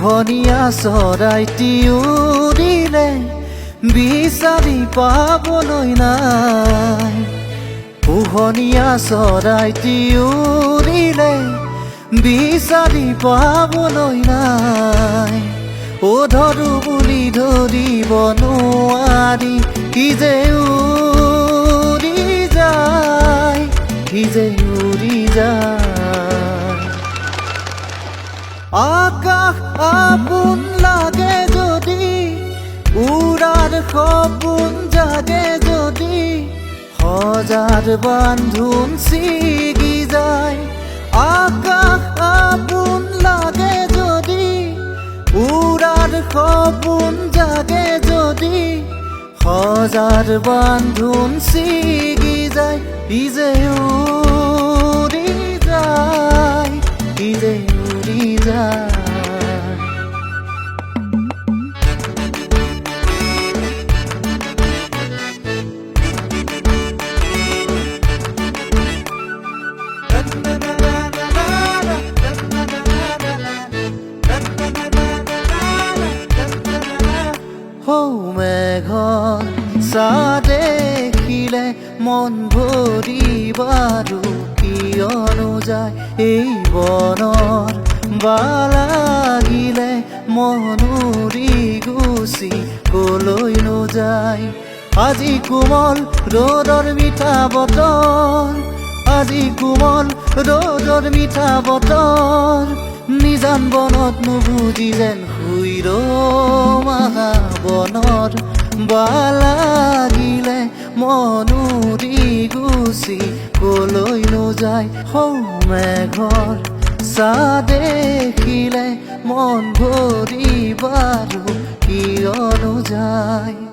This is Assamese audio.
পোহনীয়া চৰাইটি উৰিলে বিচাৰি পাবলৈ নাই। পোহনীয়া চৰাইটি উৰিলে বিচাৰি পাবলৈ নাই। ও ধৰো বুলি ধৰিব নোৱাৰি, কি যে উৰি যায়, কি যে উৰি যায়। আকাশ আপোন লাগে যদি, উৰাৰ সপোন জাগে যদি, সজাৰ বান্ধোন ছিগি যায়। আকাশ আপোন লাগে যদি, উৰাৰ সপোন জাগে যদি, সজাৰ বান্ধোন ছিগি যায়। ই যে উৰি যায়, ই যে উৰি যায়। মেঘৰ চাহ দেখিলে মন ভৰি বাৰু কিয়নো যায়। এই বনৰ বালাগিলে মন উৰি গুচি কলৈ নোযায়। আজি কোমল ৰ'দৰ মিঠা বতৰ, আজি কোমল ৰ'দৰ মিঠা বতৰ, নিজান বনত নুবুজি যেন শুই ৰমা বনৰ বালাগিলে মন উৰি গুচি কলৈ নোযায়। মেঘৰ চাহ দেখিলে মন ভৰি বাৰু কিয়নো যায়।